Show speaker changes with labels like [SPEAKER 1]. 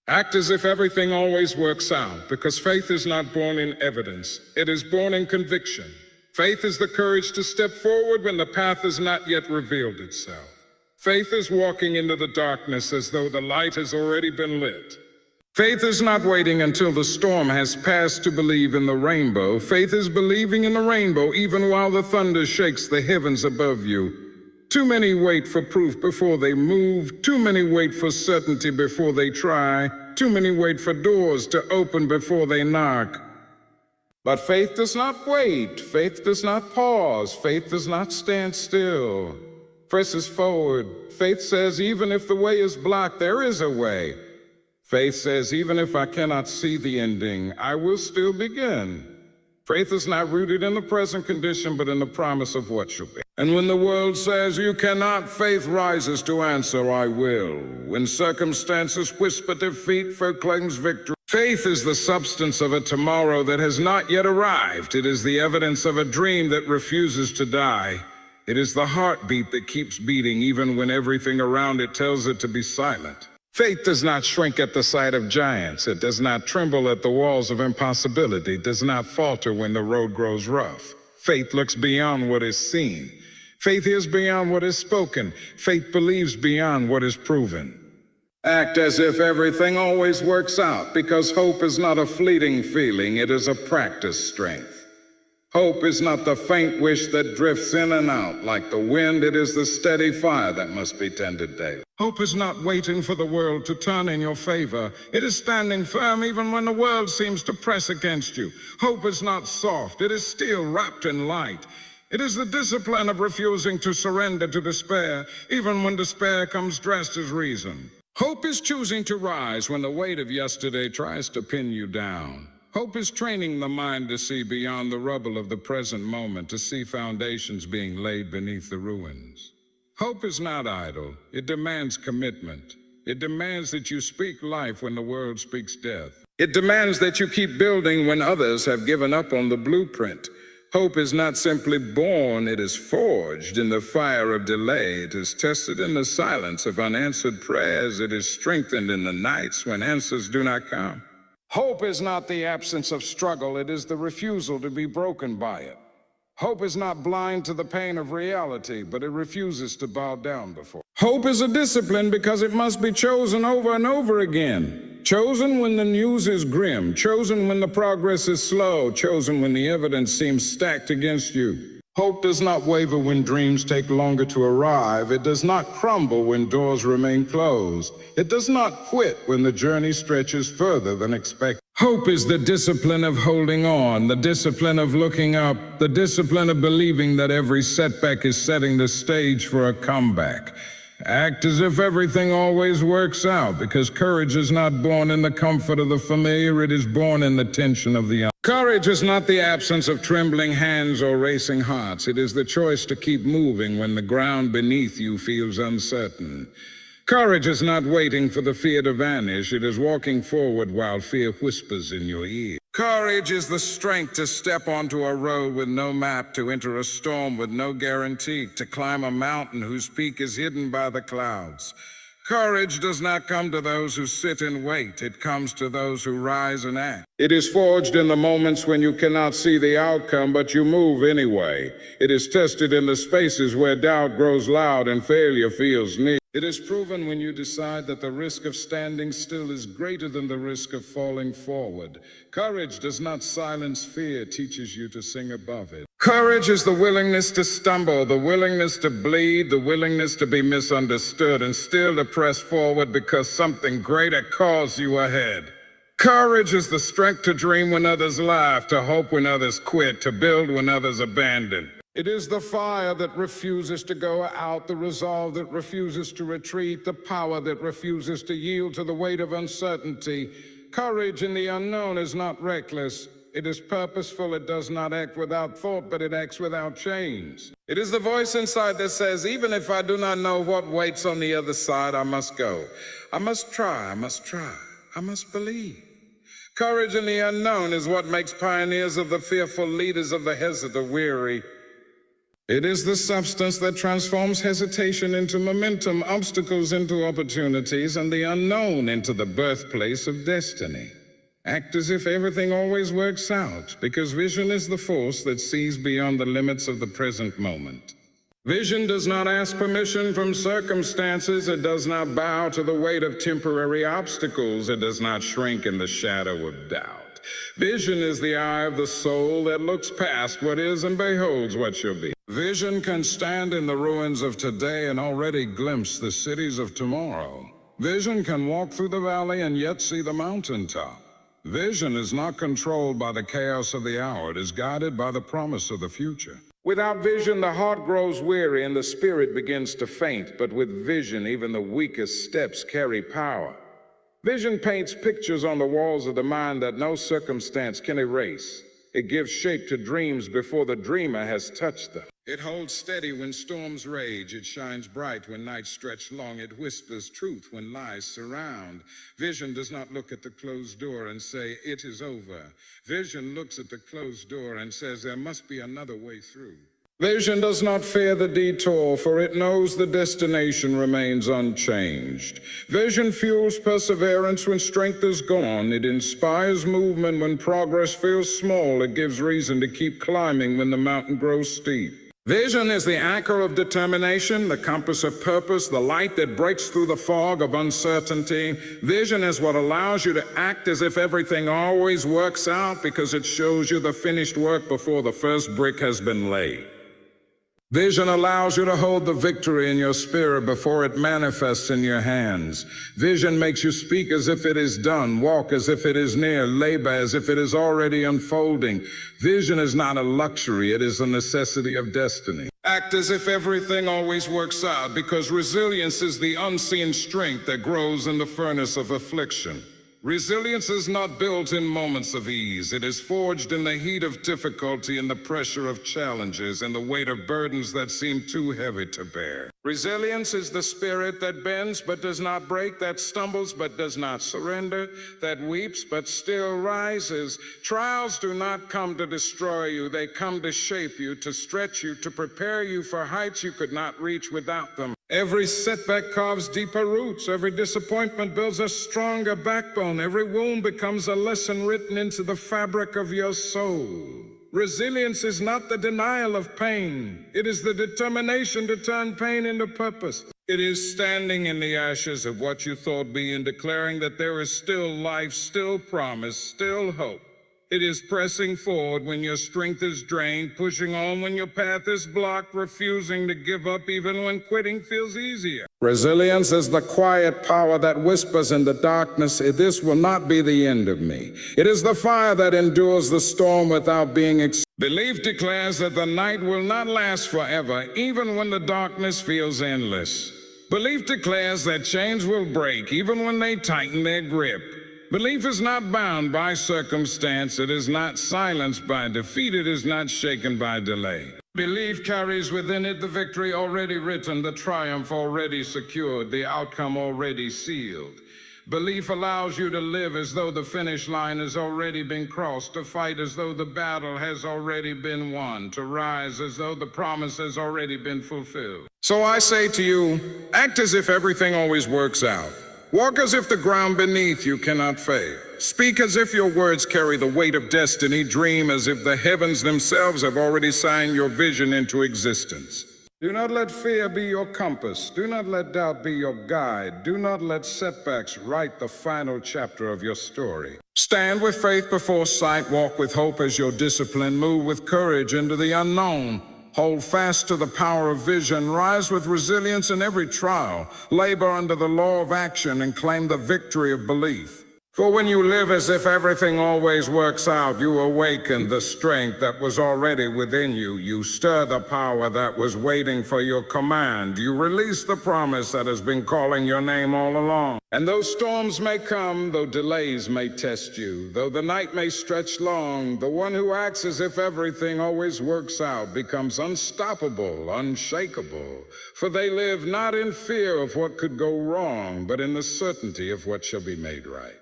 [SPEAKER 1] Act as if everything always works out, because faith is not born in evidence. It is born in conviction. Faith is the courage to step forward when the path has not yet revealed itself. Faith is walking into the darkness as though the light has already been lit. Faith is not waiting until the storm has passed to believe in the rainbow. Faith is believing in the rainbow even while the thunder shakes the heavens above you. Too many wait for proof before they move. Too many wait for certainty before they try. Too many wait for doors to open before they knock. But faith does not wait. Faith does not pause. Faith does not stand still. Presses forward. Faith says, even if the way is blocked, there is a way. Faith says, even if I cannot see the ending, I will still begin. Faith is not rooted in the present condition, but in the promise of what shall be. And when the world says you cannot, faith rises to answer, I will. When circumstances whisper defeat, proclaims victory. Faith is the substance of a tomorrow that has not yet arrived. It is the evidence of a dream that refuses to die. It is the heartbeat that keeps beating even when everything around it tells it to be silent. Faith does not shrink at the sight of giants. It does not tremble at the walls of impossibility. It does not falter when the road grows rough. Faith looks beyond what is seen. Faith hears beyond what is spoken. Faith believes beyond what is proven. Act as if everything always works out, because hope is not a fleeting feeling, it is a practiced strength. Hope is not the faint wish that drifts in and out like the wind, it is the steady fire that must be tended daily. Hope is not waiting for the world to turn in your favor. It is standing firm even when the world seems to press against you. Hope is not soft, it is still wrapped in light. It is the discipline of refusing to surrender to despair, even when despair comes dressed as reason. Hope is choosing to rise when the weight of yesterday tries to pin you down. Hope is training the mind to see beyond the rubble of the present moment, to see foundations being laid beneath the ruins. Hope is not idle. It demands commitment. It demands that you speak life when the world speaks death. It demands that you keep building when others have given up on the blueprint. Hope is not simply born, it is forged in the fire of delay. It is tested in the silence of unanswered prayers. It is strengthened in the nights when answers do not come. Hope is not the absence of struggle, it is the refusal to be broken by it. Hope is not blind to the pain of reality, but it refuses to bow down before. Hope is a discipline because it must be chosen over and over again. Chosen when the news is grim, chosen when the progress is slow, chosen when the evidence seems stacked against you. Hope does not waver when dreams take longer to arrive. It does not crumble when doors remain closed. It does not quit when the journey stretches further than expected. Hope is the discipline of holding on, the discipline of looking up, the discipline of believing that every setback is setting the stage for a comeback. Act as if everything always works out, because courage is not born in the comfort of the familiar, it is born in the tension of the unknown. Courage is not the absence of trembling hands or racing hearts. It is the choice to keep moving when the ground beneath you feels uncertain. Courage is not waiting for the fear to vanish. It is walking forward while fear whispers in your ear. Courage is the strength to step onto a road with no map, to enter a storm with no guarantee, to climb a mountain whose peak is hidden by the clouds. Courage does not come to those who sit and wait. It comes to those who rise and act. It is forged in the moments when you cannot see the outcome, but you move anyway. It is tested in the spaces where doubt grows loud and failure feels near. It is proven when you decide that the risk of standing still is greater than the risk of falling forward. Courage does not silence fear, it teaches you to sing above it. Courage is the willingness to stumble, the willingness to bleed, the willingness to be misunderstood, and still to press forward because something greater calls you ahead. Courage is the strength to dream when others laugh, to hope when others quit, to build when others abandon. It is the fire that refuses to go out, the resolve that refuses to retreat, the power that refuses to yield to the weight of uncertainty. Courage in the unknown is not reckless. It is purposeful. It does not act without thought, but it acts without change. It is the voice inside that says, even if I do not know what waits on the other side, I must go. I must try, I must try, I must believe. Courage in the unknown is what makes pioneers of the fearful, leaders of the hesitant weary. It is the substance that transforms hesitation into momentum, obstacles into opportunities, and the unknown into the birthplace of destiny. Act as if everything always works out, because vision is the force that sees beyond the limits of the present moment. Vision does not ask permission from circumstances. It does not bow to the weight of temporary obstacles. It does not shrink in the shadow of doubt. Vision is the eye of the soul that looks past what is and beholds what shall be. Vision can stand in the ruins of today and already glimpse the cities of tomorrow. Vision can walk through the valley and yet see the mountaintop. Vision is not controlled by the chaos of the hour. It is guided by the promise of the future. Without vision, the heart grows weary and the spirit begins to faint, but with vision, even the weakest steps carry power. Vision paints pictures on the walls of the mind that no circumstance can erase. It gives shape to dreams before the dreamer has touched them. It holds steady when storms rage. It shines bright when nights stretch long. It whispers truth when lies surround. Vision does not look at the closed door and say, "It is over." Vision looks at the closed door and says, "There must be another way through." Vision does not fear the detour, for it knows the destination remains unchanged. Vision fuels perseverance when strength is gone. It inspires movement when progress feels small. It gives reason to keep climbing when the mountain grows steep. Vision is the anchor of determination, the compass of purpose, the light that breaks through the fog of uncertainty. Vision is what allows you to act as if everything always works out, because it shows you the finished work before the first brick has been laid. Vision allows you to hold the victory in your spirit before it manifests in your hands. Vision makes you speak as if it is done, walk as if it is near, labor as if it is already unfolding. Vision is not a luxury, it is a necessity of destiny. Act as if everything always works out, because resilience is the unseen strength that grows in the furnace of affliction. Resilience is not built in moments of ease. It is forged in the heat of difficulty, in the pressure of challenges, and the weight of burdens that seem too heavy to bear. Resilience is the spirit that bends but does not break, that stumbles but does not surrender, that weeps but still rises. Trials do not come to destroy you. They come to shape you, to stretch you, to prepare you for heights you could not reach without them. Every setback carves deeper roots. Every disappointment builds a stronger backbone. Every wound becomes a lesson written into the fabric of your soul. Resilience is not the denial of pain. It is the determination to turn pain into purpose. It is standing in the ashes of what you thought be and declaring that there is still life, still promise, still hope. It is pressing forward when your strength is drained, pushing on when your path is blocked, refusing to give up even when quitting feels easier. Resilience is the quiet power that whispers in the darkness, "This will not be the end of me." It is the fire that endures the storm without being Belief declares that the night will not last forever, even when the darkness feels endless. Belief declares that chains will break, even when they tighten their grip. Belief is not bound by circumstance. It is not silenced by defeat. It is not shaken by delay. Belief carries within it the victory already written, the triumph already secured, the outcome already sealed. Belief allows you to live as though the finish line has already been crossed, to fight as though the battle has already been won, to rise as though the promise has already been fulfilled. So I say to you, act as if everything always works out. Walk as if the ground beneath you cannot fail. Speak as if your words carry the weight of destiny. Dream as if the heavens themselves have already signed your vision into existence. Do not let fear be your compass. Do not let doubt be your guide. Do not let setbacks write the final chapter of your story. Stand with faith before sight. Walk with hope as your discipline. Move with courage into the unknown. Hold fast to the power of vision. Rise with resilience in every trial. Labor under the law of action and claim the victory of belief. For when you live as if everything always works out, you awaken the strength that was already within you. You stir the power that was waiting for your command. You release the promise that has been calling your name all along. And though storms may come, though delays may test you, though the night may stretch long, the one who acts as if everything always works out becomes unstoppable, unshakable. For they live not in fear of what could go wrong, but in the certainty of what shall be made right.